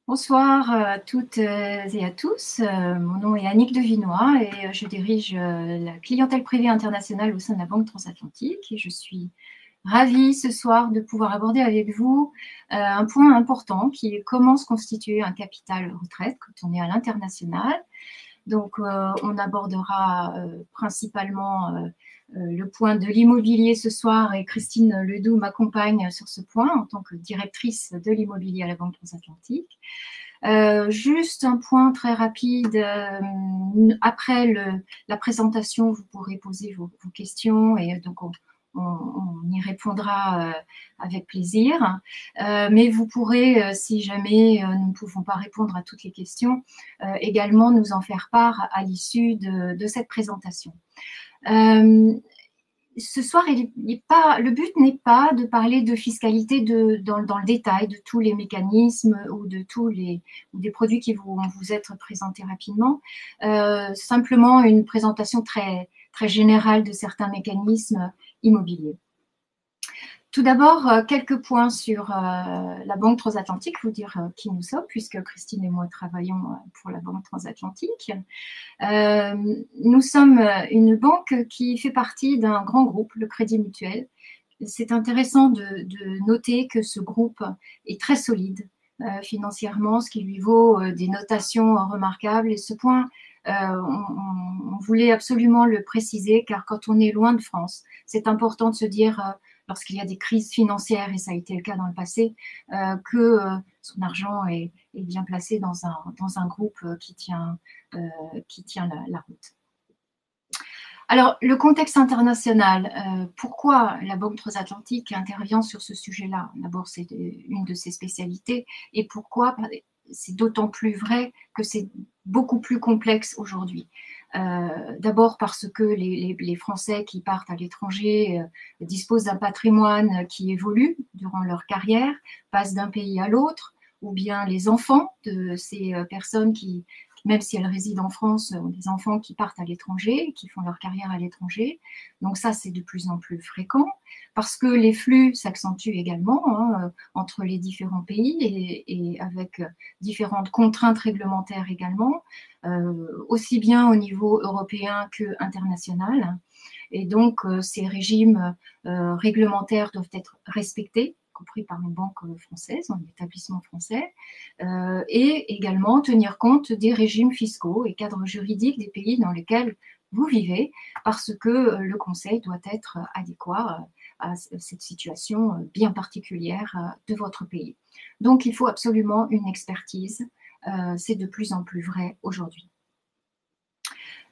Bonsoir à toutes et à tous. Mon nom est Annick Devinois et je dirige la clientèle privée internationale au sein de la Banque Transatlantique. Et je suis ravie ce soir de pouvoir aborder avec vous un point important qui est comment se constituer un capital retraite quand on est à l'international. Donc, on abordera principalement le point de l'immobilier ce soir et Christine Ledoux m'accompagne sur ce point en tant que directrice de l'immobilier à la Banque Transatlantique. Juste un point très rapide. Après la présentation, vous pourrez poser vos questions et donc on y répondra avec plaisir. Mais vous pourrez, si jamais nous ne pouvons pas répondre à toutes les questions, également nous en faire part à l'issue de cette présentation. Ce soir, le but n'est pas de parler de fiscalité dans le détail de tous les mécanismes ou de des produits qui vont vous être présentés rapidement. Simplement une présentation très, très générale de certains mécanismes immobiliers. Tout d'abord, quelques points sur la Banque Transatlantique, vous dire qui nous sommes, puisque Christine et moi travaillons pour la Banque Transatlantique. Nous sommes une banque qui fait partie d'un grand groupe, le Crédit Mutuel. C'est intéressant de noter que ce groupe est très solide financièrement, ce qui lui vaut des notations remarquables. Et ce point, on voulait absolument le préciser, car quand on est loin de France, c'est important de se dire, lorsqu'il y a des crises financières, et ça a été le cas dans le passé, que son argent est bien placé dans un groupe qui tient la route. Alors, le contexte international, pourquoi la Banque Transatlantique intervient sur ce sujet-là? D'abord, c'est une de ses spécialités. Et pourquoi? C'est d'autant plus vrai que c'est beaucoup plus complexe aujourd'hui. D'abord parce que les Français qui partent à l'étranger disposent d'un patrimoine qui évolue durant leur carrière, passent d'un pays à l'autre, ou bien les enfants de ces personnes qui, même si elles résident en France, ont des enfants qui partent à l'étranger, qui font leur carrière à l'étranger. Donc ça, c'est de plus en plus fréquent, parce que les flux s'accentuent également entre les différents pays et avec différentes contraintes réglementaires également, aussi bien au niveau européen qu'international. Et donc, ces régimes réglementaires doivent être respectés, compris par une banque française, un établissement français, et également tenir compte des régimes fiscaux et cadres juridiques des pays dans lesquels vous vivez, parce que le conseil doit être adéquat à cette situation bien particulière de votre pays. Donc, il faut absolument une expertise. C'est de plus en plus vrai aujourd'hui.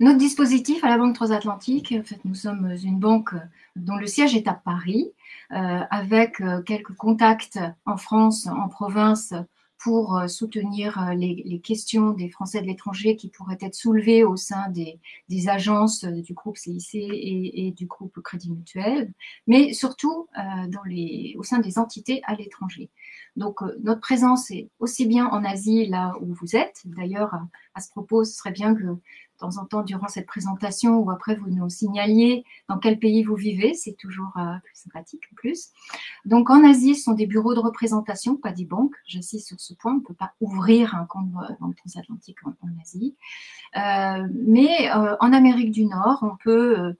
Notre dispositif à la Banque Transatlantique, en fait, nous sommes une banque dont le siège est à Paris, avec quelques contacts en France, en province, pour soutenir les questions des Français de l'étranger qui pourraient être soulevées au sein des agences du groupe CIC et du groupe Crédit Mutuel, mais surtout au sein des entités à l'étranger. Donc, notre présence est aussi bien en Asie, là où vous êtes. D'ailleurs, à ce propos, ce serait bien que de temps en temps, durant cette présentation, ou après, vous nous signaliez dans quel pays vous vivez. C'est toujours plus sympathique en plus. Donc, en Asie, ce sont des bureaux de représentation, pas des banques. J'insiste sur ce point. On ne peut pas ouvrir un compte banque transatlantique en Asie. Mais en Amérique du Nord, on peut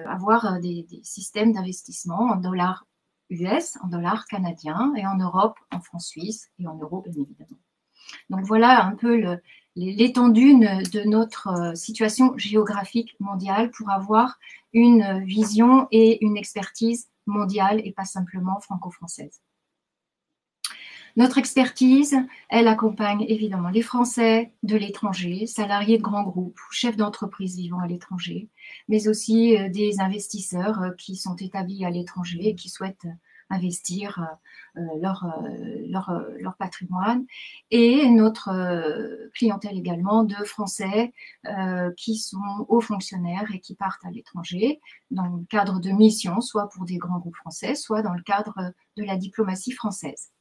avoir des systèmes d'investissement en dollars US, en dollars canadiens, et en Europe, en francs suisses et en euros, bien évidemment. Donc voilà un peu l'étendue de notre situation géographique mondiale pour avoir une vision et une expertise mondiale et pas simplement franco-française. Notre expertise, elle accompagne évidemment les Français de l'étranger, salariés de grands groupes, chefs d'entreprise vivant à l'étranger, mais aussi des investisseurs qui sont établis à l'étranger et qui souhaitent investir leur patrimoine, et notre clientèle également de Français qui sont hauts fonctionnaires et qui partent à l'étranger dans le cadre de missions, soit pour des grands groupes français, soit dans le cadre de la diplomatie française.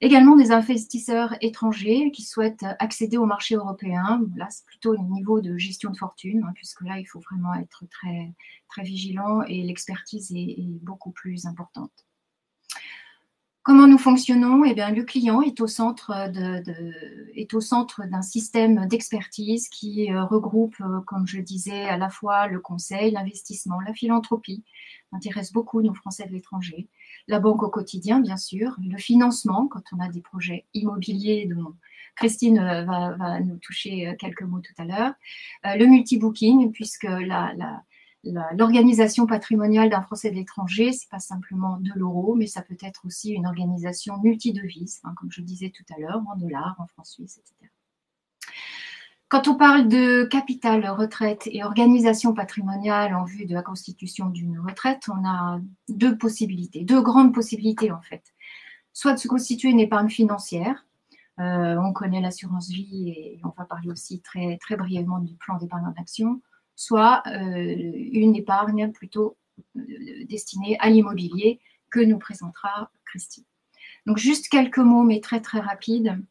Également des investisseurs étrangers qui souhaitent accéder au marché européen. Là, c'est plutôt le niveau de gestion de fortune, puisque là, il faut vraiment être très, très vigilant et l'expertise est beaucoup plus importante. Comment nous fonctionnons? Eh bien, le client est au centre d'un système d'expertise qui regroupe, comme je le disais, à la fois le conseil, l'investissement, la philanthropie, intéresse beaucoup nos Français de l'étranger, la banque au quotidien, bien sûr, le financement, quand on a des projets immobiliers dont Christine va nous toucher quelques mots tout à l'heure, le multibooking, puisque l'organisation patrimoniale d'un Français de l'étranger, c'est pas simplement de l'euro, mais ça peut être aussi une organisation multidevises, hein, comme je le disais tout à l'heure, en dollars, en francs suisses, etc. Quand on parle de capital retraite et organisation patrimoniale en vue de la constitution d'une retraite, on a deux possibilités, deux grandes possibilités en fait. Soit de se constituer une épargne financière, on connaît l'assurance vie et on va parler aussi très, très brièvement du plan d'épargne en action, soit une épargne plutôt destinée à l'immobilier que nous présentera Christine. Donc juste quelques mots, mais très très rapides.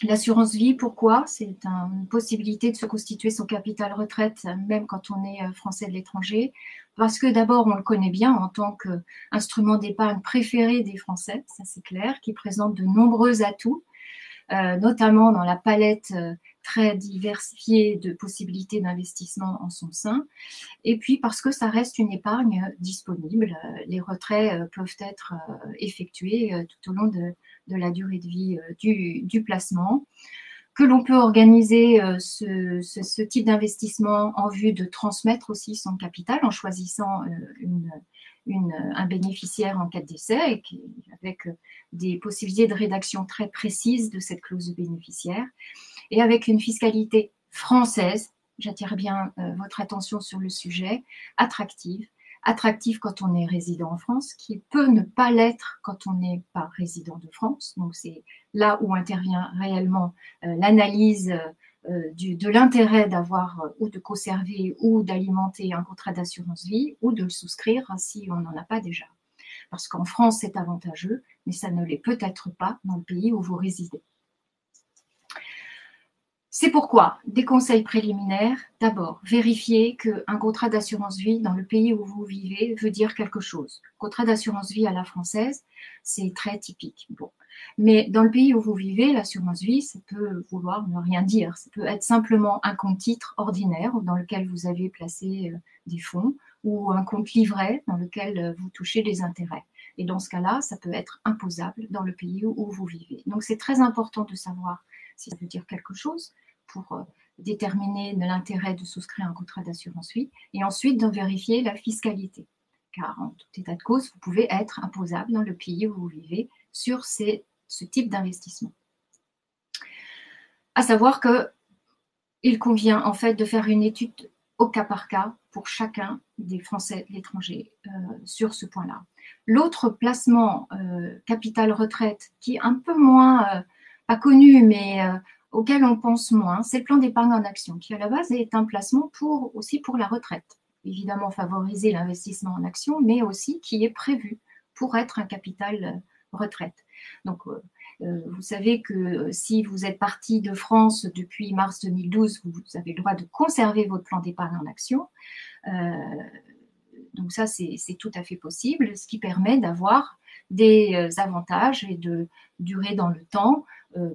L'assurance vie, pourquoi? C'est une possibilité de se constituer son capital retraite, même quand on est français de l'étranger, parce que d'abord, on le connaît bien en tant qu'instrument d'épargne préféré des Français, ça c'est clair, qui présente de nombreux atouts, notamment dans la palette très diversifiée de possibilités d'investissement en son sein, et puis parce que ça reste une épargne disponible. Les retraits peuvent être effectués tout au long de la durée de vie du placement, que l'on peut organiser ce type d'investissement en vue de transmettre aussi son capital en choisissant un bénéficiaire en cas de décès, avec des possibilités de rédaction très précises de cette clause de bénéficiaire, et avec une fiscalité française, j'attire bien votre attention sur le sujet, attractive quand on est résident en France, qui peut ne pas l'être quand on n'est pas résident de France. Donc c'est là où intervient réellement l'analyse de l'intérêt d'avoir ou de conserver ou d'alimenter un contrat d'assurance vie ou de le souscrire si on n'en a pas déjà. Parce qu'en France, c'est avantageux, mais ça ne l'est peut-être pas dans le pays où vous résidez. C'est pourquoi, des conseils préliminaires, d'abord, vérifiez qu'un contrat d'assurance vie dans le pays où vous vivez veut dire quelque chose. Contrat d'assurance vie à la française, c'est très typique. Bon. Mais dans le pays où vous vivez, l'assurance vie, ça peut vouloir ne rien dire. Ça peut être simplement un compte titre ordinaire dans lequel vous avez placé des fonds ou un compte livret dans lequel vous touchez les intérêts. Et dans ce cas-là, ça peut être imposable dans le pays où vous vivez. Donc c'est très important de savoir si ça veut dire quelque chose pour déterminer l'intérêt de souscrire un contrat d'assurance vie, et ensuite de vérifier la fiscalité. Car en tout état de cause, vous pouvez être imposable dans le pays où vous vivez sur ce type d'investissement. À savoir qu'il convient en fait de faire une étude au cas par cas pour chacun des Français de l'étranger sur ce point-là. L'autre placement capital retraite qui est un peu moins pas connu, mais auquel on pense moins, c'est le plan d'épargne en action, qui à la base est un placement aussi pour la retraite. Évidemment, favoriser l'investissement en action, mais aussi qui est prévu pour être un capital retraite. Donc, vous savez que si vous êtes parti de France depuis mars 2012, vous avez le droit de conserver votre plan d'épargne en action. Donc ça, c'est tout à fait possible, ce qui permet d'avoir des avantages et de durer dans le temps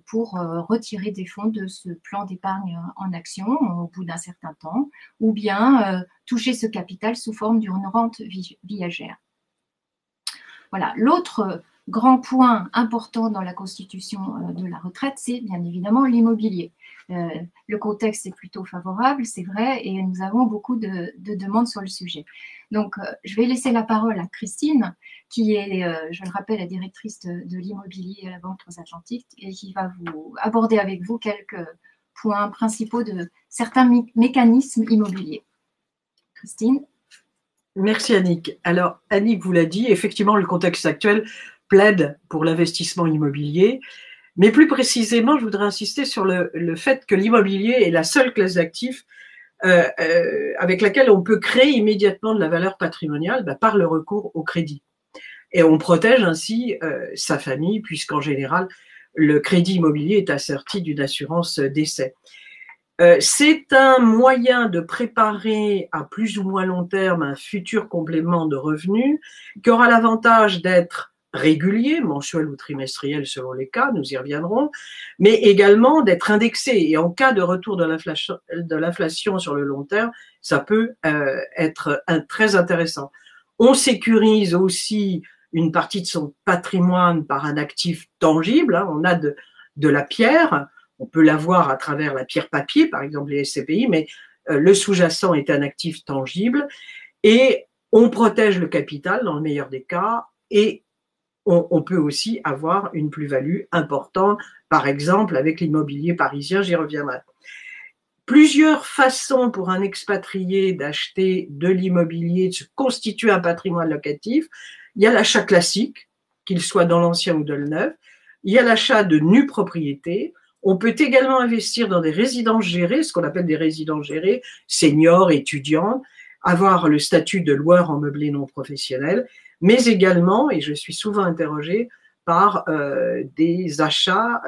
pour retirer des fonds de ce plan d'épargne en action au bout d'un certain temps, ou bien toucher ce capital sous forme d'une rente viagère. Voilà. L'autre grand point important dans la constitution de la retraite, c'est bien évidemment l'immobilier. Le contexte est plutôt favorable, c'est vrai, et nous avons beaucoup de demandes sur le sujet. Donc, je vais laisser la parole à Christine, qui est, je le rappelle, la directrice de l'immobilier à la Banque Transatlantique, et qui va vous aborder avec vous quelques points principaux de certains mécanismes immobiliers. Christine. Merci Annick. Alors Annick vous l'a dit, effectivement le contexte actuel plaide pour l'investissement immobilier, mais plus précisément je voudrais insister sur le fait que l'immobilier est la seule classe d'actifs avec laquelle on peut créer immédiatement de la valeur patrimoniale par le recours au crédit. Et on protège ainsi sa famille puisqu'en général le crédit immobilier est assorti d'une assurance décès. C'est un moyen de préparer à plus ou moins long terme un futur complément de revenus qui aura l'avantage d'être régulier, mensuel ou trimestriel selon les cas, nous y reviendrons, mais également d'être indexé. Et en cas de retour de l'inflation sur le long terme, ça peut être très intéressant. On sécurise aussi une partie de son patrimoine par un actif tangible. Hein. On a de la pierre, on peut l'avoir à travers la pierre papier, par exemple les SCPI, mais le sous-jacent est un actif tangible et on protège le capital dans le meilleur des cas et on peut aussi avoir une plus-value importante, par exemple avec l'immobilier parisien, j'y reviendrai. Plusieurs façons pour un expatrié d'acheter de l'immobilier, de se constituer un patrimoine locatif. Il y a l'achat classique, qu'il soit dans l'ancien ou dans le neuf. Il y a l'achat de nue propriété. On peut également investir dans des résidences gérées, ce qu'on appelle des résidences gérées, seniors, étudiants, avoir le statut de loueur en meublé non professionnel, mais également, et je suis souvent interrogée, par des achats,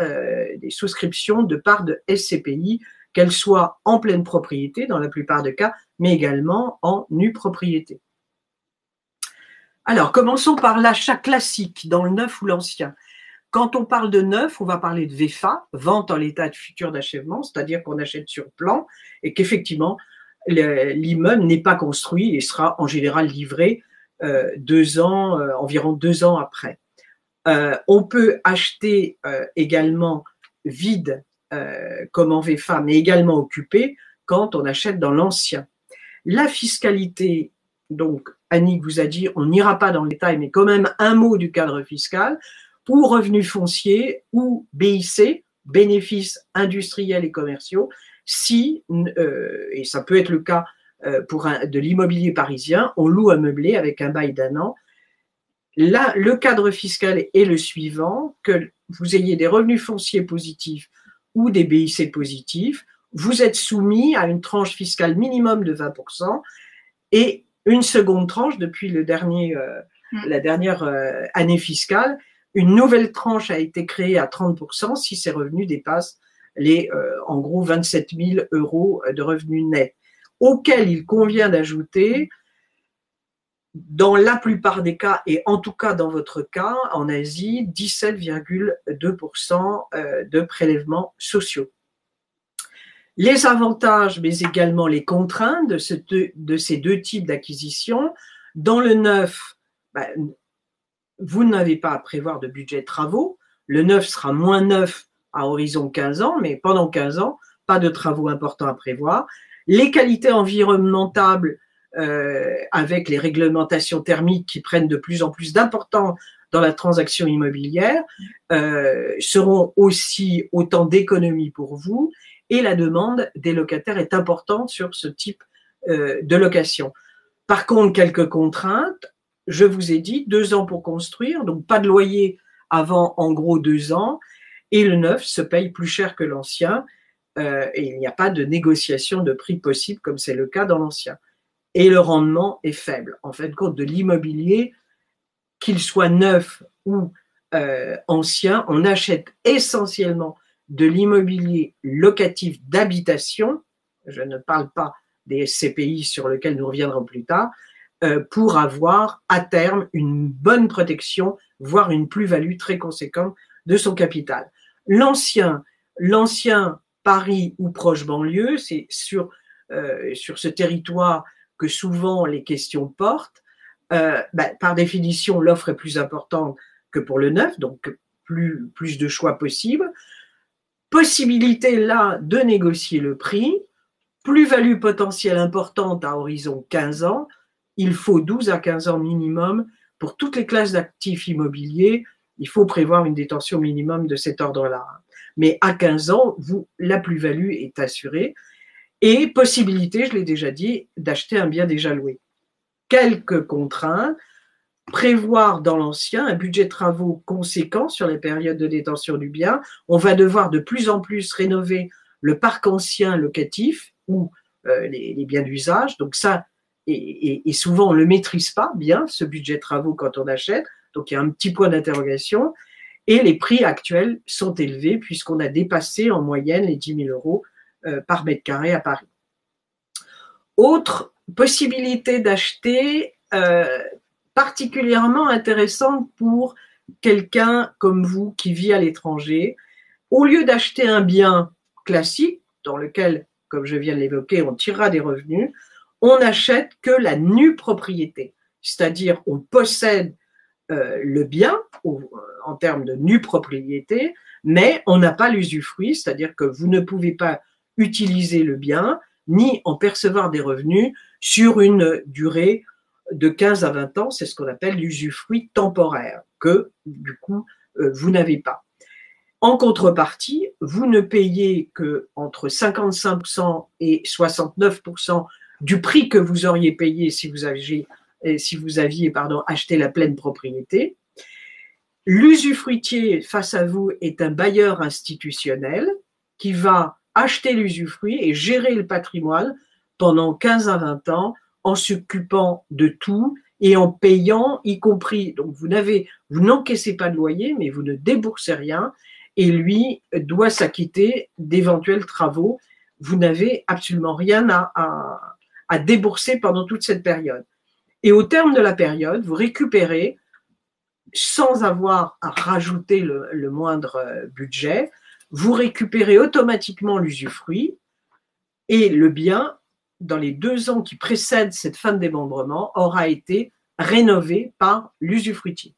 des souscriptions de parts de SCPI, qu'elles soient en pleine propriété dans la plupart des cas, mais également en nue propriété. Alors, commençons par l'achat classique dans le neuf ou l'ancien. Quand on parle de neuf, on va parler de VFA, vente en l'état de futur d'achèvement, c'est-à-dire qu'on achète sur plan et qu'effectivement, l'immeuble n'est pas construit et sera en général livré environ 2 ans après. On peut acheter également vide comme en VFA, mais également occupé quand on achète dans l'ancien. La fiscalité, donc Annick vous a dit, on n'ira pas dans le détail, mais quand même un mot du cadre fiscal, ou revenus fonciers, ou BIC, bénéfices industriels et commerciaux, si, et ça peut être le cas pour de l'immobilier parisien, on loue un meublé avec un bail d'1 an. Là, le cadre fiscal est le suivant, que vous ayez des revenus fonciers positifs ou des BIC positifs, vous êtes soumis à une tranche fiscale minimum de 20% et une seconde tranche depuis la dernière année fiscale. Une nouvelle tranche a été créée à 30% si ces revenus dépassent en gros 27 000 euros de revenus nets, auquel il convient d'ajouter, dans la plupart des cas, et en tout cas dans votre cas, en Asie, 17,2% de prélèvements sociaux. Les avantages, mais également les contraintes de ces deux types d'acquisition. Dans le neuf, vous n'avez pas à prévoir de budget de travaux. Le neuf sera moins neuf à horizon 15 ans, mais pendant 15 ans, pas de travaux importants à prévoir. Les qualités environnementales, avec les réglementations thermiques qui prennent de plus en plus d'importance dans la transaction immobilière, seront aussi autant d'économies pour vous, et la demande des locataires est importante sur ce type de location. Par contre, quelques contraintes, je vous ai dit 2 ans pour construire, donc pas de loyer avant en gros 2 ans, et le neuf se paye plus cher que l'ancien, et il n'y a pas de négociation de prix possible comme c'est le cas dans l'ancien. Et le rendement est faible. En fin de compte, de l'immobilier, qu'il soit neuf ou ancien, on achète essentiellement de l'immobilier locatif d'habitation, je ne parle pas des SCPI sur lesquels nous reviendrons plus tard, pour avoir à terme une bonne protection, voire une plus-value très conséquente de son capital. L'ancien Paris ou proche banlieue, c'est sur ce territoire que souvent les questions portent. Par définition, l'offre est plus importante que pour le neuf, donc plus de choix possibles. Possibilité là de négocier le prix, plus-value potentielle importante à horizon 15 ans, il faut 12 à 15 ans minimum pour toutes les classes d'actifs immobiliers, il faut prévoir une détention minimum de cet ordre-là. Mais à 15 ans, la plus-value est assurée. Et possibilité, je l'ai déjà dit, d'acheter un bien déjà loué. Quelques contraintes, prévoir dans l'ancien un budget de travaux conséquent sur les périodes de détention du bien. On va devoir de plus en plus rénover le parc ancien locatif ou les biens d'usage. Donc ça, et souvent on ne le maîtrise pas bien, ce budget de travaux quand on achète. Donc il y a un petit point d'interrogation. Et les prix actuels sont élevés puisqu'on a dépassé en moyenne les 10 000 euros par mètre carré à Paris. Autre possibilité d'acheter particulièrement intéressante pour quelqu'un comme vous qui vit à l'étranger, au lieu d'acheter un bien classique dans lequel, comme je viens de l'évoquer, on tirera des revenus, on n'achète que la nue propriété, c'est-à-dire on possède le bien en termes de nue propriété, mais on n'a pas l'usufruit, c'est-à-dire que vous ne pouvez pas utiliser le bien ni en percevoir des revenus sur une durée de 15 à 20 ans, c'est ce qu'on appelle l'usufruit temporaire, que du coup vous n'avez pas. En contrepartie, vous ne payez que entre 55% et 69% du prix que vous auriez payé si vous aviez acheté la pleine propriété. L'usufruitier face à vous est un bailleur institutionnel qui va acheter l'usufruit et gérer le patrimoine pendant 15 à 20 ans en s'occupant de tout et en payant, y compris, donc vous n'encaissez pas de loyer, mais vous ne déboursez rien, et lui doit s'acquitter d'éventuels travaux. Vous n'avez absolument rien à débourser pendant toute cette période. Et au terme de la période, vous récupérez, sans avoir à rajouter le moindre budget, vous récupérez automatiquement l'usufruit et le bien, dans les 2 ans qui précèdent cette fin de démembrement, aura été rénové par l'usufruitier.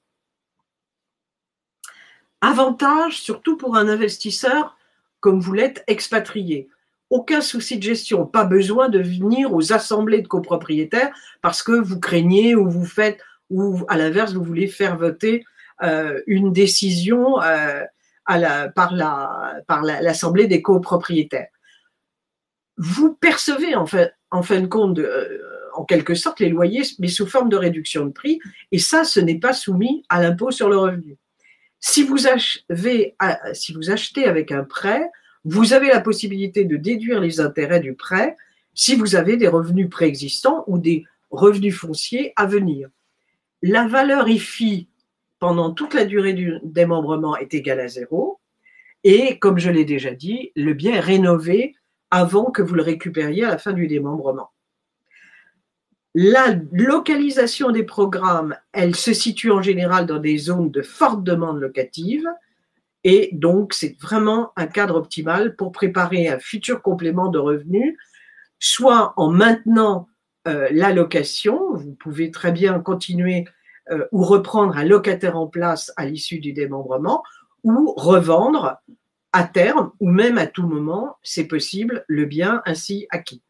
Avantage, surtout pour un investisseur comme vous l'êtes expatrié. Aucun souci de gestion, pas besoin de venir aux assemblées de copropriétaires parce que vous craignez ou vous faites, ou à l'inverse, vous voulez faire voter une décision par l'assemblée des copropriétaires. Vous percevez en fin de compte, en quelque sorte, les loyers, mais sous forme de réduction de prix, et ça, ce n'est pas soumis à l'impôt sur le revenu. Si vous achetez avec un prêt, vous avez la possibilité de déduire les intérêts du prêt si vous avez des revenus préexistants ou des revenus fonciers à venir. La valeur IFI pendant toute la durée du démembrement est égale à 0 et, comme je l'ai déjà dit, le bien est rénové avant que vous le récupériez à la fin du démembrement. La localisation des programmes, elle se situe en général dans des zones de forte demande locative et donc c'est vraiment un cadre optimal pour préparer un futur complément de revenus, soit en maintenant la location, vous pouvez très bien continuer ou reprendre un locataire en place à l'issue du démembrement, ou revendre à terme ou même à tout moment, c'est possible, le bien ainsi acquis.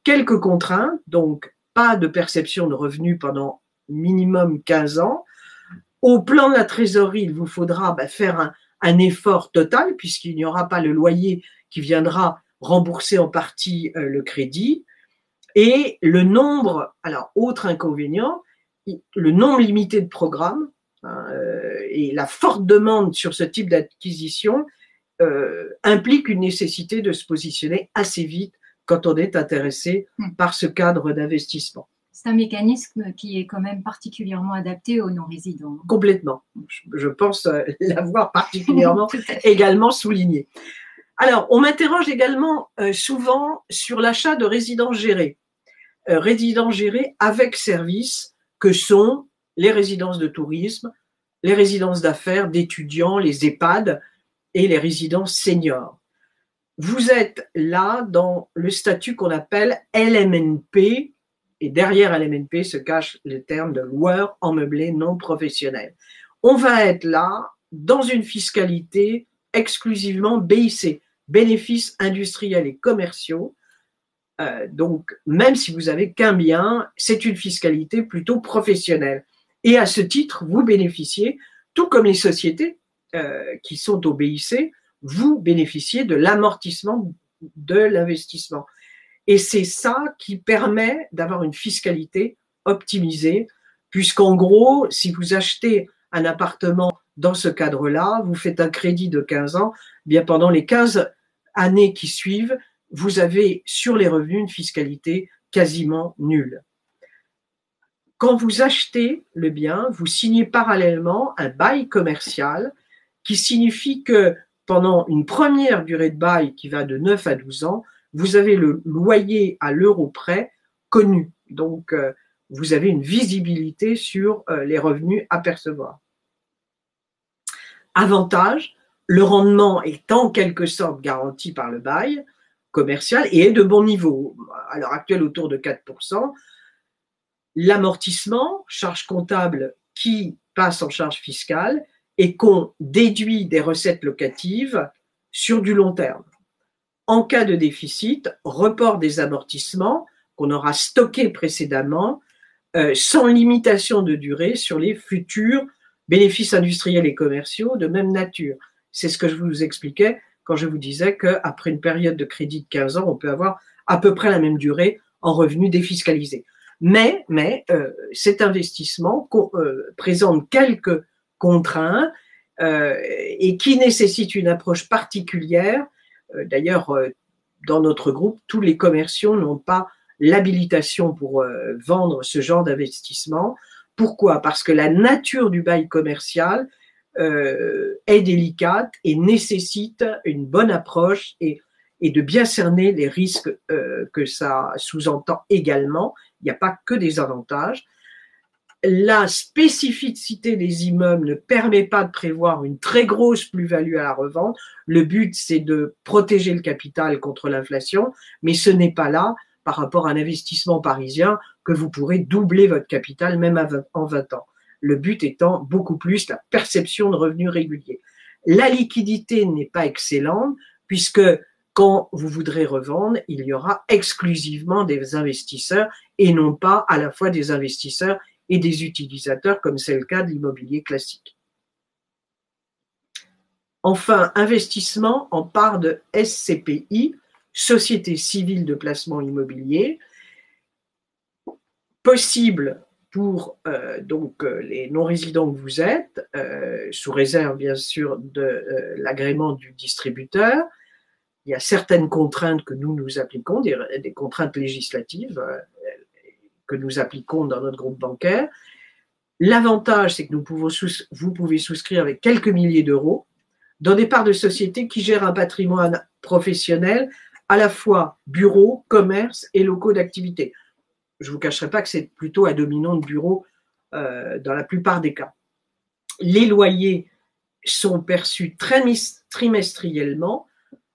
Quelques contraintes, donc pas de perception de revenus pendant minimum 15 ans. Au plan de la trésorerie, il vous faudra faire un effort total puisqu'il n'y aura pas le loyer qui viendra rembourser en partie le crédit. Et le nombre, alors autre inconvénient, le nombre limité de programmes et la forte demande sur ce type d'acquisition implique une nécessité de se positionner assez vite quand on est intéressé par ce cadre d'investissement. C'est un mécanisme qui est quand même particulièrement adapté aux non-résidents. Complètement. Je pense l'avoir particulièrement également souligné. Alors, on m'interroge également souvent sur l'achat de résidences gérées. Résidences gérées avec service, que sont les résidences de tourisme, les résidences d'affaires, d'étudiants, les EHPAD et les résidences seniors. Vous êtes là dans le statut qu'on appelle LMNP, et derrière LMNP se cache le terme de loueur en meublé non professionnel. On va être là dans une fiscalité exclusivement BIC, bénéfices industriels et commerciaux. Donc, même si vous avez qu'un bien, c'est une fiscalité plutôt professionnelle. Et à ce titre, vous bénéficiez, tout comme les sociétés qui sont au BIC, vous bénéficiez de l'amortissement de l'investissement. Et c'est ça qui permet d'avoir une fiscalité optimisée, puisqu'en gros, si vous achetez un appartement dans ce cadre-là, vous faites un crédit de 15 ans, bien pendant les 15 années qui suivent, vous avez sur les revenus une fiscalité quasiment nulle. Quand vous achetez le bien, vous signez parallèlement un bail commercial qui signifie que pendant une première durée de bail qui va de 9 à 12 ans, vous avez le loyer à l'euro près connu. Donc, vous avez une visibilité sur les revenus à percevoir. Avantage, le rendement est en quelque sorte garanti par le bail commercial et est de bon niveau. À l'heure actuelle, autour de 4%. L'amortissement, charge comptable qui passe en charge fiscale et qu'on déduit des recettes locatives sur du long terme. En cas de déficit, report des amortissements qu'on aura stockés précédemment, sans limitation de durée sur les futurs bénéfices industriels et commerciaux de même nature. C'est ce que je vous expliquais quand je vous disais qu'après une période de crédit de 15 ans, on peut avoir à peu près la même durée en revenus défiscalisés. Mais cet investissement présente quelques contraintes et qui nécessite une approche particulière. D'ailleurs, dans notre groupe, tous les commerciaux n'ont pas l'habilitation pour vendre ce genre d'investissement. Pourquoi? Parce que la nature du bail commercial est délicate et nécessite une bonne approche et de bien cerner les risques que ça sous-entend également. Il n'y a pas que des avantages. La spécificité des immeubles ne permet pas de prévoir une très grosse plus-value à la revente. Le but, c'est de protéger le capital contre l'inflation, mais ce n'est pas là, par rapport à un investissement parisien, que vous pourrez doubler votre capital même en 20 ans. Le but étant beaucoup plus la perception de revenus réguliers. La liquidité n'est pas excellente, puisque quand vous voudrez revendre, il y aura exclusivement des investisseurs et non pas à la fois des investisseurs et des utilisateurs, comme c'est le cas de l'immobilier classique. Enfin, investissement en part de SCPI, Société civile de placement immobilier, possible pour les non-résidents que vous êtes, sous réserve bien sûr de l'agrément du distributeur. Il y a certaines contraintes que nous appliquons, des contraintes législatives que nous appliquons dans notre groupe bancaire. L'avantage, c'est que vous pouvez souscrire avec quelques milliers d'euros dans des parts de sociétés qui gèrent un patrimoine professionnel, à la fois bureaux, commerces et locaux d'activité. Je ne vous cacherai pas que c'est plutôt à dominante bureau dans la plupart des cas. Les loyers sont perçus trimestriellement,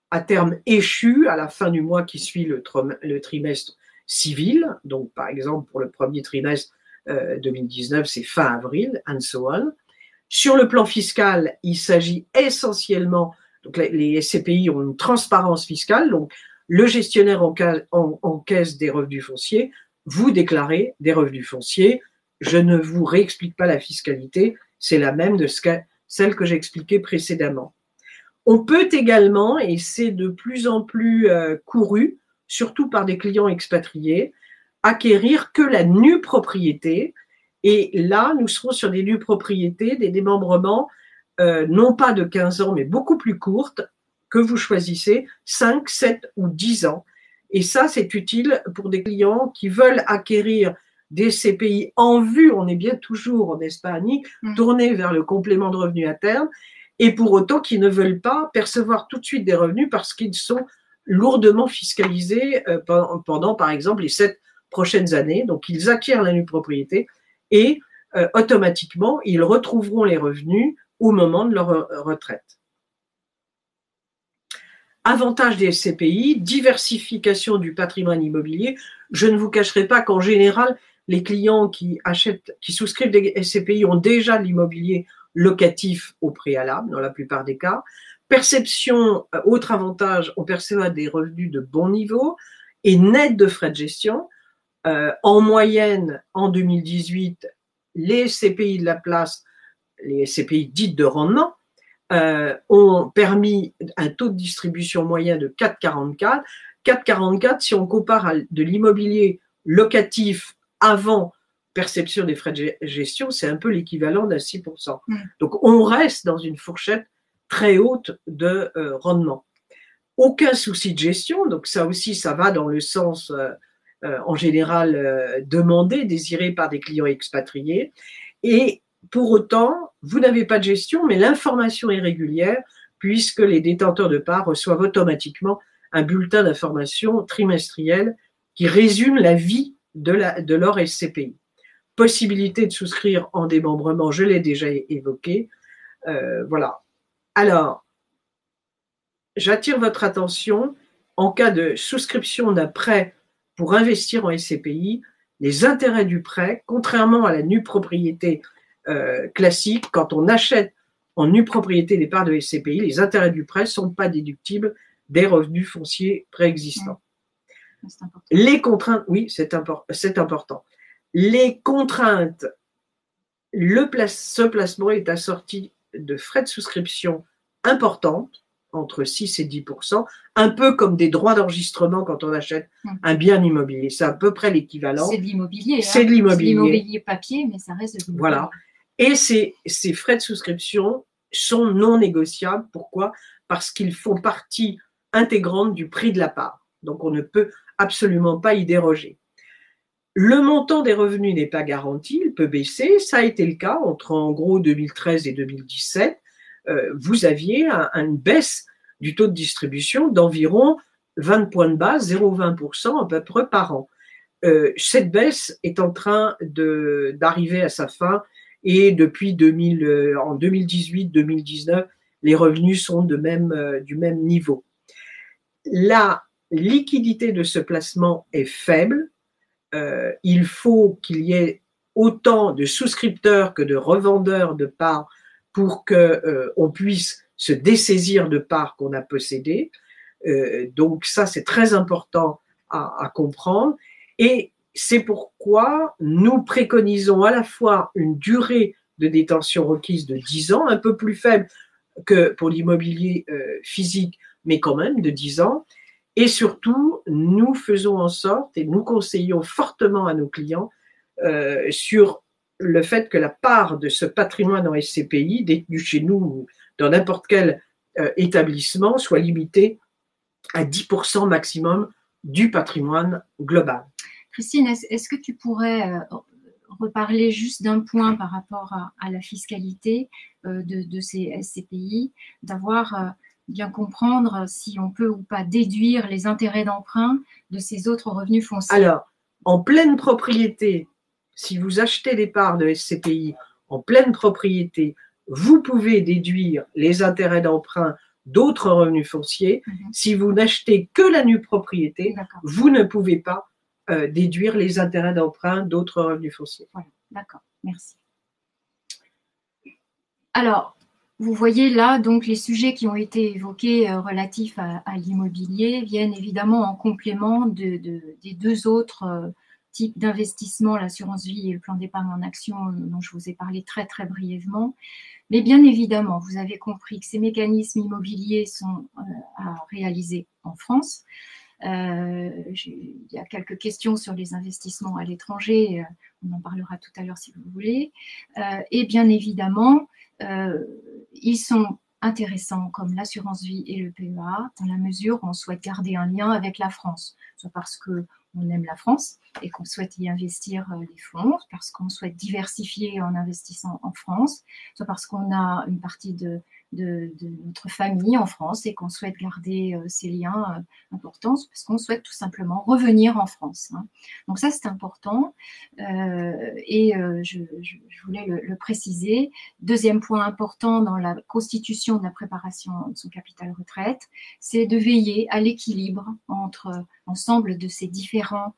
à terme échu à la fin du mois qui suit le trimestre civil. Donc, par exemple, pour le premier trimestre 2019, c'est fin avril, and so on. Sur le plan fiscal, il s'agit essentiellement, donc les SCPI ont une transparence fiscale, donc le gestionnaire encaisse des revenus fonciers, vous déclarez des revenus fonciers. Je ne vous réexplique pas la fiscalité, c'est la même de celle que j'ai expliquée précédemment. On peut également, et c'est de plus en plus couru, surtout par des clients expatriés, acquérir que la nue propriété. Et là, nous serons sur des nues propriétés, des démembrements, non pas de 15 ans, mais beaucoup plus courtes, que vous choisissez, 5, 7 ou 10 ans. Et ça, c'est utile pour des clients qui veulent acquérir des CPI en vue, on est bien toujours, n'est-ce pas Annie, tournés vers le complément de revenus à terme, et pour autant qui ne veulent pas percevoir tout de suite des revenus parce qu'ils sont lourdement fiscalisés pendant, par exemple, les 7 prochaines années. Donc, ils acquièrent la nue propriété et automatiquement, ils retrouveront les revenus au moment de leur retraite. Avantage des SCPI, diversification du patrimoine immobilier. Je ne vous cacherai pas qu'en général, les clients qui souscrivent des SCPI ont déjà de l'immobilier locatif au préalable, dans la plupart des cas. Perception, autre avantage, on perçoit des revenus de bon niveau et net de frais de gestion. En moyenne, en 2018, les SCPI de la place, les SCPI dites de rendement, ont permis un taux de distribution moyen de 4,44. 4,44, si on compare à de l'immobilier locatif avant perception des frais de gestion, c'est un peu l'équivalent d'un 6%. Donc, on reste dans une fourchette très haute de rendement. Aucun souci de gestion, donc ça aussi, ça va dans le sens en général demandé, désiré par des clients expatriés. Et pour autant, vous n'avez pas de gestion, mais l'information est régulière puisque les détenteurs de parts reçoivent automatiquement un bulletin d'information trimestriel qui résume la vie de leur SCPI. Possibilité de souscrire en démembrement, je l'ai déjà évoqué. Voilà. Alors, j'attire votre attention, en cas de souscription d'un prêt pour investir en SCPI, les intérêts du prêt, contrairement à la nue propriété classique, quand on achète en nue propriété des parts de SCPI, les intérêts du prêt ne sont pas déductibles des revenus fonciers préexistants. Les contraintes, oui, c'est important. Les contraintes, ce placement est assorti de frais de souscription importants, entre 6 et 10%, un peu comme des droits d'enregistrement quand on achète un bien immobilier. C'est à peu près l'équivalent. C'est de l'immobilier. C'est de l'immobilier. L'immobilier papier, mais ça reste de l'immobilier. Voilà. Et ces frais de souscription sont non négociables. Pourquoi? Parce qu'ils font partie intégrante du prix de la part. Donc, on ne peut absolument pas y déroger. Le montant des revenus n'est pas garanti, il peut baisser. Ça a été le cas entre, en gros, 2013 et 2017. Vous aviez une baisse du taux de distribution d'environ 20 points de base, 0,20% à peu près par an. Cette baisse est en train d'arriver à sa fin et depuis en 2018-2019, les revenus sont du même niveau. La liquidité de ce placement est faible. Il faut qu'il y ait autant de souscripteurs que de revendeurs de parts pour qu'on puisse se dessaisir de parts qu'on a possédées. Donc ça, c'est très important à comprendre. Et c'est pourquoi nous préconisons à la fois une durée de détention requise de 10 ans, un peu plus faible que pour l'immobilier physique, mais quand même de 10 ans. Et surtout, nous faisons en sorte et nous conseillons fortement à nos clients sur le fait que la part de ce patrimoine en SCPI détenu chez nous ou dans n'importe quel établissement soit limitée à 10% maximum du patrimoine global. Christine, est-ce que tu pourrais reparler juste d'un point par rapport à la fiscalité de ces SCPI, d'avoir bien comprendre si on peut ou pas déduire les intérêts d'emprunt de ces autres revenus fonciers? Alors, en pleine propriété, si vous achetez des parts de SCPI en pleine propriété, vous pouvez déduire les intérêts d'emprunt d'autres revenus fonciers. Si vous n'achetez que la nue propriété, vous ne pouvez pas déduire les intérêts d'emprunt d'autres revenus fonciers. Voilà, d'accord, merci. Alors, vous voyez là, donc les sujets qui ont été évoqués relatifs à l'immobilier viennent évidemment en complément des deux autres types d'investissement, l'assurance vie et le plan d'épargne en action dont je vous ai parlé très très brièvement. Mais bien évidemment, vous avez compris que ces mécanismes immobiliers sont à réaliser en France. Il y a quelques questions sur les investissements à l'étranger, on en parlera tout à l'heure si vous voulez. Et bien évidemment, ils sont intéressants comme l'assurance vie et le PEA dans la mesure où on souhaite garder un lien avec la France, soit parce qu'on aime la France et qu'on souhaite y investir les fonds, parce qu'on souhaite diversifier en investissant en France, soit parce qu'on a une partie de notre famille en France et qu'on souhaite garder ces liens importants parce qu'on souhaite tout simplement revenir en France. Donc ça, c'est important et je voulais le préciser. Deuxième point important dans la constitution de la préparation de son capital retraite, c'est de veiller à l'équilibre entre l'ensemble de ces différentes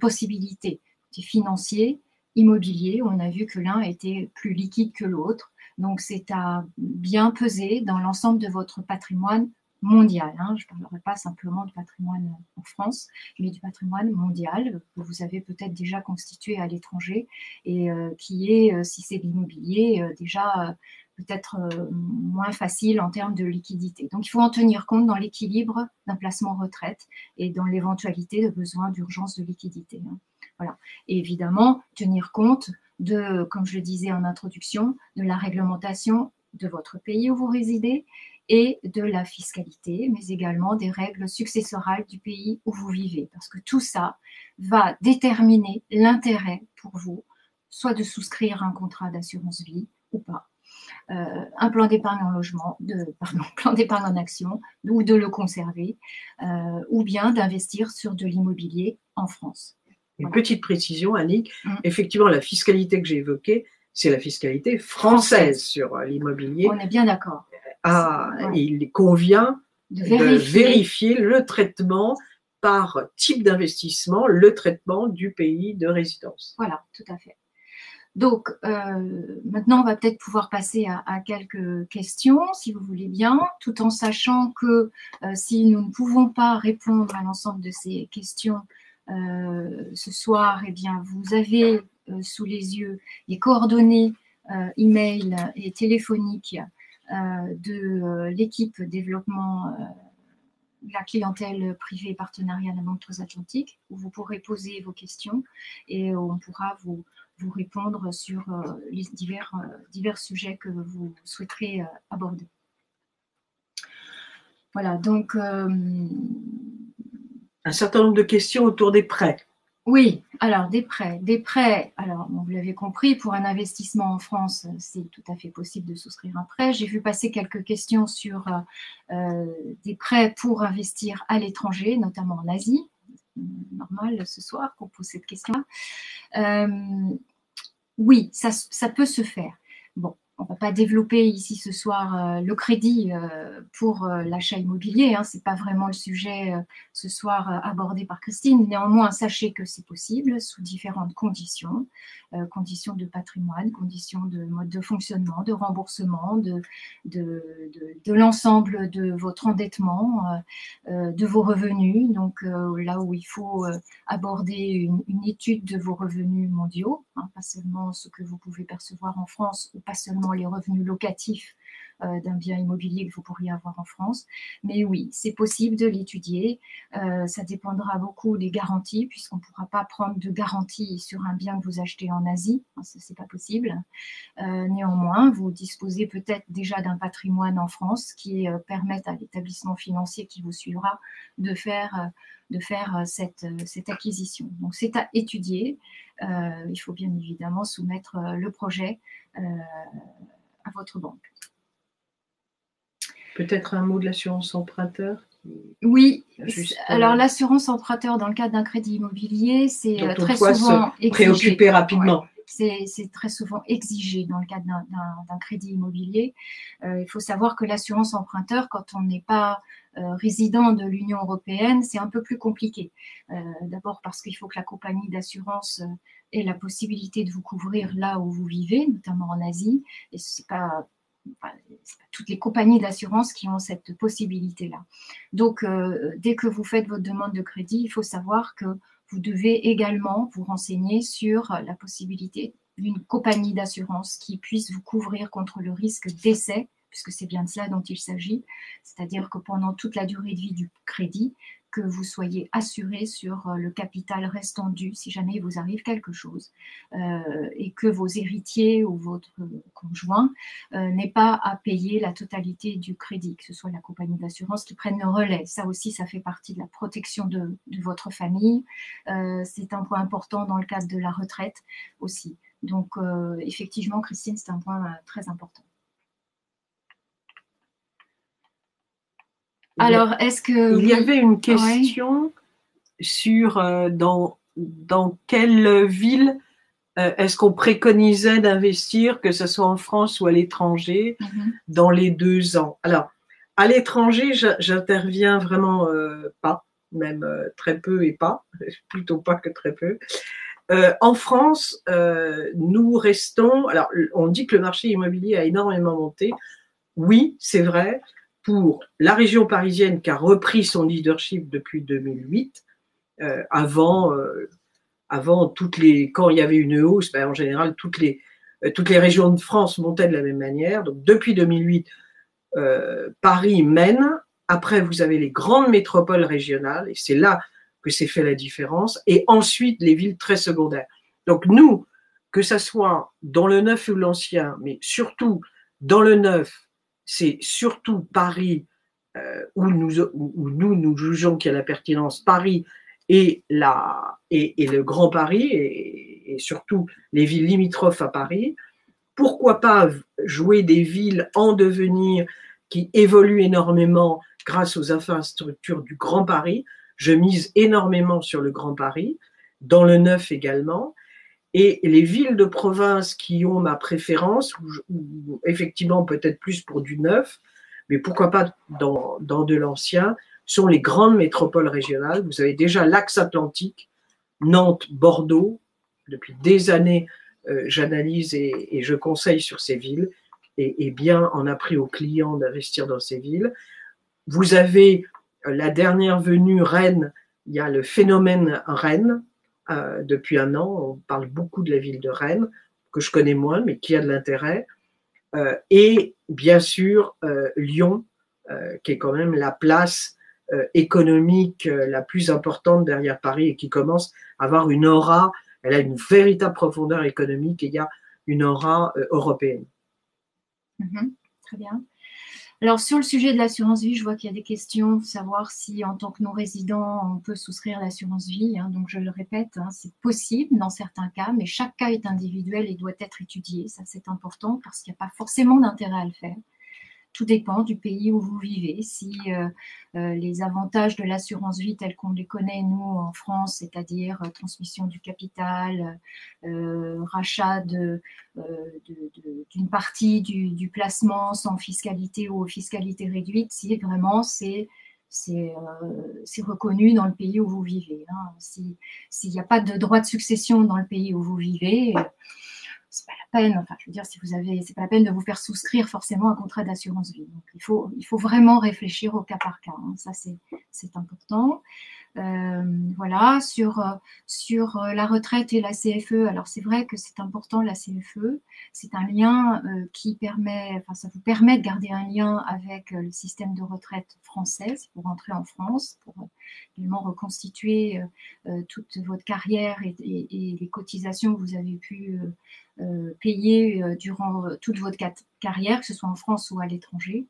possibilités, financiers, immobiliers. On a vu que l'un était plus liquide que l'autre. Donc, c'est à bien peser dans l'ensemble de votre patrimoine mondial. Je ne parlerai pas simplement du patrimoine en France, mais du patrimoine mondial que vous avez peut-être déjà constitué à l'étranger et qui est, si c'est de l'immobilier, déjà peut-être moins facile en termes de liquidité. Donc, il faut en tenir compte dans l'équilibre d'un placement retraite et dans l'éventualité de besoin d'urgence de liquidité. Voilà. Et évidemment, tenir compte de, comme je le disais en introduction, de la réglementation de votre pays où vous résidez et de la fiscalité, mais également des règles successorales du pays où vous vivez. Parce que tout ça va déterminer l'intérêt pour vous, soit de souscrire un contrat d'assurance vie ou pas, un plan d'épargne en logement, plan d'épargne en action, ou de le conserver, ou bien d'investir sur de l'immobilier en France. Une petite précision, Annick. Effectivement, la fiscalité que j'ai évoquée, c'est la fiscalité française sur l'immobilier. On est bien d'accord. Il convient de vérifier le traitement par type d'investissement, le traitement du pays de résidence. Voilà, tout à fait. Donc, maintenant, on va peut-être pouvoir passer à quelques questions, si vous voulez bien, tout en sachant que si nous ne pouvons pas répondre à l'ensemble de ces questions ce soir, eh bien, vous avez sous les yeux les coordonnées email et téléphoniques de l'équipe développement de la clientèle privée et partenariat de la Banque Transatlantique, où vous pourrez poser vos questions et on pourra vous répondre sur les divers sujets que vous souhaiterez aborder. Voilà, donc... un certain nombre de questions autour des prêts. Oui, alors des prêts, alors bon, vous l'avez compris, pour un investissement en France, c'est tout à fait possible de souscrire un prêt. J'ai vu passer quelques questions sur des prêts pour investir à l'étranger, notamment en Asie. Normal ce soir qu'on pose cette question-là. Oui, ça peut se faire. Bon, on ne va pas développer ici ce soir le crédit pour l'achat immobilier. Hein, ce n'est pas vraiment le sujet ce soir abordé par Christine. Néanmoins, sachez que c'est possible sous différentes conditions. Conditions de patrimoine, conditions de mode de fonctionnement, de remboursement, de l'ensemble de votre endettement, de vos revenus. Donc là où il faut aborder une étude de vos revenus mondiaux, hein, pas seulement ce que vous pouvez percevoir en France ou pas seulement les revenus locatifs d'un bien immobilier que vous pourriez avoir en France. Mais oui, c'est possible de l'étudier. Ça dépendra beaucoup des garanties, puisqu'on ne pourra pas prendre de garantie sur un bien que vous achetez en Asie. Ça, c'est pas possible. Néanmoins, vous disposez peut-être déjà d'un patrimoine en France qui permette à l'établissement financier qui vous suivra de faire cette acquisition. Donc, c'est à étudier. Il faut bien évidemment soumettre le projet à votre banque. Peut-être un mot de l'assurance emprunteur? Oui, alors l'assurance emprunteur dans le cadre d'un crédit immobilier, c'est très souvent exigé. Préoccuper rapidement. Ouais, c'est très souvent exigé dans le cadre d'un crédit immobilier. Il faut savoir que l'assurance emprunteur, quand on n'est pas résident de l'Union européenne, c'est un peu plus compliqué. D'abord parce qu'il faut que la compagnie d'assurance ait la possibilité de vous couvrir là où vous vivez, notamment en Asie, et c'est pas toutes les compagnies d'assurance qui ont cette possibilité-là. Donc, dès que vous faites votre demande de crédit, il faut savoir que vous devez également vous renseigner sur la possibilité d'une compagnie d'assurance qui puisse vous couvrir contre le risque d'essai, puisque c'est bien de cela dont il s'agit, c'est-à-dire que pendant toute la durée de vie du crédit, que vous soyez assuré sur le capital restant dû si jamais il vous arrive quelque chose et que vos héritiers ou votre conjoint n'aient pas à payer la totalité du crédit, que ce soit la compagnie d'assurance qui prenne le relais. Ça aussi, ça fait partie de la protection de votre famille. C'est un point important dans le cadre de la retraite aussi. Donc, effectivement, Christine, c'est un point très important. Alors, est-ce que... Il y avait une question sur dans quelle ville est-ce qu'on préconisait d'investir, que ce soit en France ou à l'étranger, dans les 2 ans. Alors, à l'étranger, j'interviens vraiment pas, même très peu et pas, plutôt pas que très peu. En France, nous restons... Alors, on dit que le marché immobilier a énormément monté. Oui, c'est vrai. Pour la région parisienne qui a repris son leadership depuis 2008, avant quand il y avait une hausse, en général toutes les régions de France montaient de la même manière. Donc depuis 2008, Paris mène. Après, vous avez les grandes métropoles régionales et c'est là que s'est fait la différence. Et ensuite, les villes très secondaires. Donc nous, que ça soit dans le neuf ou l'ancien, mais surtout dans le neuf, c'est surtout Paris où nous jugeons qu'il y a la pertinence, Paris et le Grand Paris et surtout les villes limitrophes à Paris. Pourquoi pas jouer des villes en devenir qui évoluent énormément grâce aux infrastructures du Grand Paris? Je mise énormément sur le Grand Paris, dans le neuf également. Et les villes de province qui ont ma préférence, ou effectivement peut-être plus pour du neuf, mais pourquoi pas dans de l'ancien, sont les grandes métropoles régionales. Vous avez déjà l'axe atlantique, Nantes, Bordeaux. Depuis des années, j'analyse et je conseille sur ces villes, et bien en a pris aux clients d'investir dans ces villes. Vous avez la dernière venue, Rennes. Il y a le phénomène Rennes. Depuis un an, on parle beaucoup de la ville de Rennes, que je connais moins, mais qui a de l'intérêt. Et bien sûr, Lyon, qui est quand même la place économique la plus importante derrière Paris et qui commence à avoir une aura. Elle a une véritable profondeur économique et il y a une aura européenne. Très bien. Alors, sur le sujet de l'assurance vie, je vois qu'il y a des questions, savoir si, en tant que non-résident, on peut souscrire l'assurance vie. Donc, je le répète, c'est possible dans certains cas, mais chaque cas est individuel et doit être étudié. Ça, c'est important parce qu'il n'y a pas forcément d'intérêt à le faire. Tout dépend du pays où vous vivez. Si les avantages de l'assurance vie tels qu'on les connaît, nous, en France, c'est-à-dire transmission du capital, rachat d'une partie du placement sans fiscalité ou fiscalité réduite, si vraiment c'est reconnu dans le pays où vous vivez. S'il n'y a pas de droit de succession dans le pays où vous vivez, c'est pas la peine. Enfin, je veux dire, si vous avez, c'est pas la peine de vous faire souscrire forcément un contrat d'assurance vie. Donc, il faut vraiment réfléchir au cas par cas. Ça, c'est important. Voilà, sur la retraite et la CFE. Alors, c'est vrai que c'est important, la CFE. C'est un lien qui permet, enfin, ça vous permet de garder un lien avec le système de retraite français pour rentrer en France, pour également reconstituer toute votre carrière et les cotisations que vous avez pu payer durant toute votre carrière, que ce soit en France ou à l'étranger.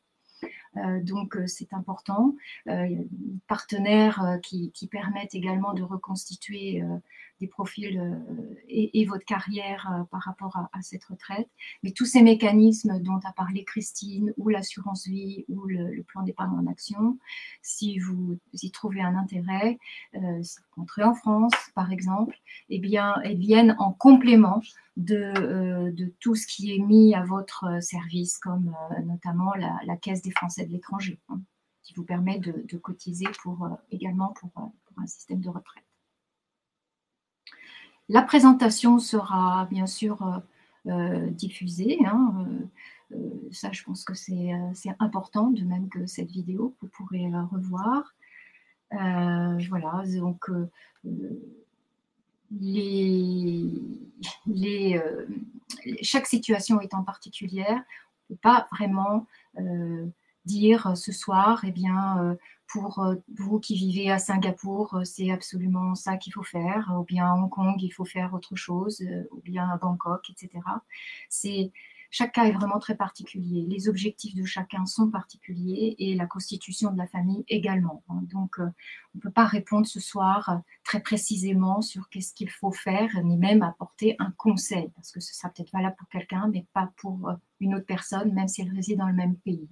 Donc, c'est important. Partenaires qui permettent également de reconstituer des profils et votre carrière par rapport à cette retraite. Mais tous ces mécanismes dont a parlé Christine, ou l'assurance vie, ou le plan d'épargne en action, si vous y trouvez un intérêt, si vous rentrez en France, par exemple, eh bien, elles viennent en complément de tout ce qui est mis à votre service, comme notamment la Caisse des Français de l'étranger, qui vous permet de cotiser également pour un système de retraite. La présentation sera bien sûr diffusée. Ça, je pense que c'est important, de même que cette vidéo que vous pourrez revoir. Voilà, donc chaque situation étant particulière, on ne peut pas vraiment dire ce soir, eh bien, pour vous qui vivez à Singapour, c'est absolument ça qu'il faut faire, ou bien à Hong Kong, il faut faire autre chose, ou bien à Bangkok, etc. Chaque cas est vraiment très particulier. Les objectifs de chacun sont particuliers et la constitution de la famille également. Donc, on ne peut pas répondre ce soir très précisément sur qu'est-ce qu'il faut faire, ni même apporter un conseil, parce que ce sera peut-être valable pour quelqu'un, mais pas pour une autre personne, même si elle réside dans le même pays.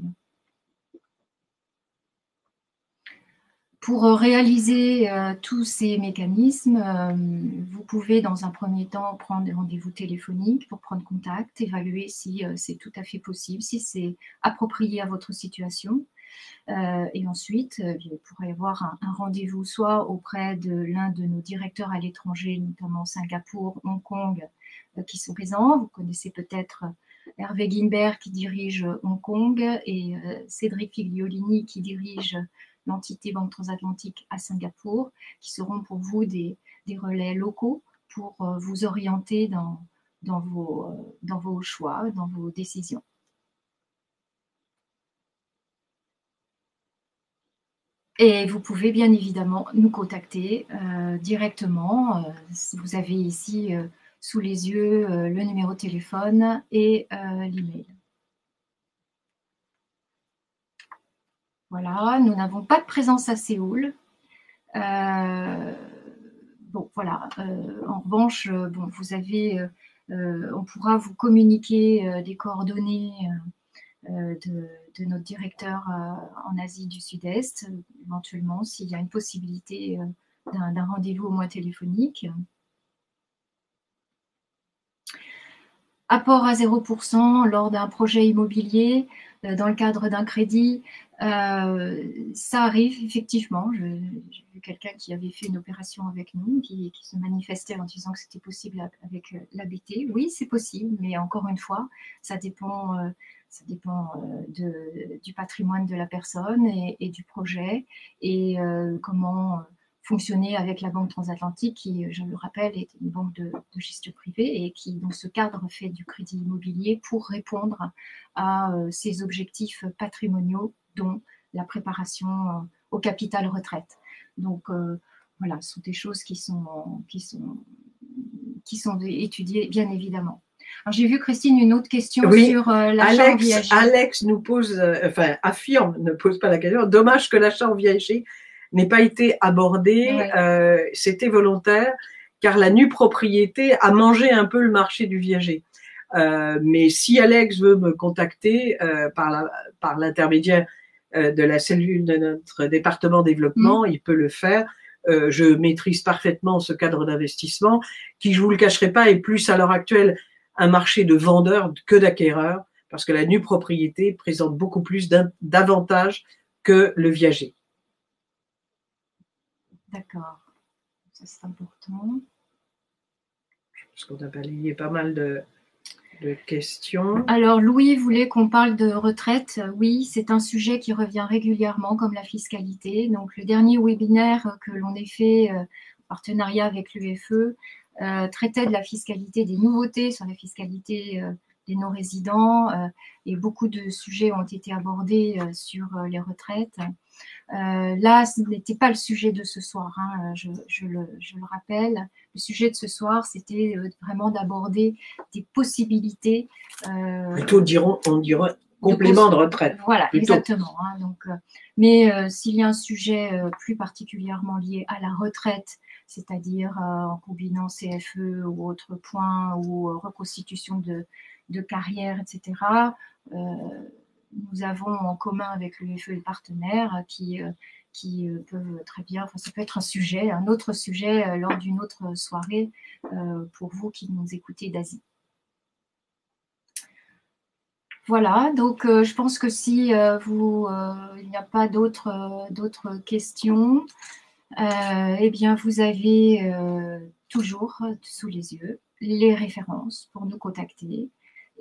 Pour réaliser tous ces mécanismes, vous pouvez dans un premier temps prendre des rendez-vous téléphoniques pour prendre contact, évaluer si c'est tout à fait possible, si c'est approprié à votre situation. Et ensuite, vous pourrez avoir un rendez-vous soit auprès de l'un de nos directeurs à l'étranger, notamment Singapour, Hong Kong, qui sont présents. Vous connaissez peut-être Hervé Guimbert qui dirige Hong Kong et Cédric Figliolini qui dirige l'entité Banque Transatlantique à Singapour, qui seront pour vous des relais locaux pour vous orienter dans vos choix, dans vos décisions. Et vous pouvez bien évidemment nous contacter directement. Vous avez ici sous les yeux le numéro de téléphone et l'email. Voilà, nous n'avons pas de présence à Séoul. Bon, voilà. En revanche, bon, vous avez, on pourra vous communiquer des coordonnées de notre directeur en Asie du Sud-Est, éventuellement, s'il y a une possibilité d'un rendez-vous au moins téléphonique. apport à 0% lors d'un projet immobilier, dans le cadre d'un crédit, ça arrive effectivement. J'ai vu quelqu'un qui avait fait une opération avec nous, qui se manifestait en disant que c'était possible avec l'ABT. Oui, c'est possible, mais encore une fois, ça dépend du patrimoine de la personne et du projet et comment fonctionner avec la Banque Transatlantique qui, je le rappelle, est une banque de gestion privée et qui, dans ce cadre, fait du crédit immobilier pour répondre à ses objectifs patrimoniaux, dont la préparation au capital retraite. Donc, voilà, ce sont des choses qui sont étudiées, bien évidemment. Alors, j'ai vu, Christine, une autre question Oui, sur l'achat en viager. Alex nous pose, affirme, ne pose pas la question. Dommage que l'achat en viager n'ait pas été abordé. Ouais. C'était volontaire, car la nue propriété a mangé un peu le marché du viager. Mais si Alex veut me contacter par l'intermédiaire de la cellule de notre département développement, il peut le faire. Je maîtrise parfaitement ce cadre d'investissement qui, je vous le cacherai pas, est plus à l'heure actuelle un marché de vendeurs que d'acquéreurs, parce que la nue propriété présente beaucoup plus d'avantages que le viager. D'accord, ça c'est important. Parce qu'on a balayé pas mal de questions. Alors, Louis voulait qu'on parle de retraite. Oui, c'est un sujet qui revient régulièrement, comme la fiscalité. Donc, le dernier webinaire que l'on ait fait en partenariat avec l'UFE traitait de la fiscalité, des nouveautés sur la fiscalité des non-résidents et beaucoup de sujets ont été abordés sur les retraites. Là, ce n'était pas le sujet de ce soir, hein, je le rappelle. Le sujet de ce soir, c'était vraiment d'aborder des possibilités. Plutôt, on dirait complément de retraite. Voilà, plutôt. exactement. Hein, donc, mais s'il y a un sujet plus particulièrement lié à la retraite, c'est-à-dire en combinant CFE ou autres points ou reconstitution de carrière, etc., nous avons en commun avec l'UFE et les partenaires qui peuvent très bien, enfin, ça peut être un autre sujet lors d'une autre soirée pour vous qui nous écoutez d'Asie. Voilà, donc je pense que si il n'y a pas d'autres questions, eh bien vous avez toujours sous les yeux les références pour nous contacter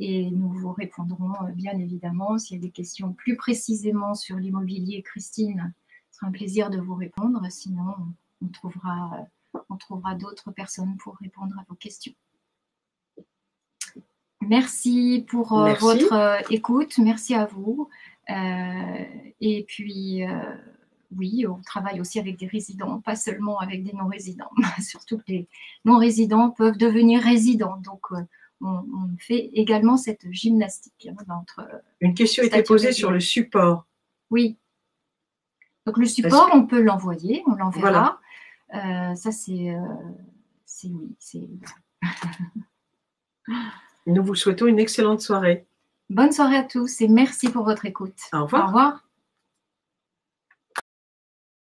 et nous vous répondrons bien évidemment s'il y a des questions plus précisément sur l'immobilier. Christine, ce sera un plaisir de vous répondre, sinon on trouvera d'autres personnes pour répondre à vos questions. Merci pour votre écoute, merci à vous. Et puis, oui, on travaille aussi avec des résidents, pas seulement avec des non-résidents. Surtout que les non-résidents peuvent devenir résidents. Donc, on fait également cette gymnastique. Une question a été posée sur le support. Oui. Donc, le support, on peut l'envoyer, on l'enverra. Voilà. Ça, c'est oui. Nous vous souhaitons une excellente soirée. Bonne soirée à tous et merci pour votre écoute. Au revoir. Au revoir.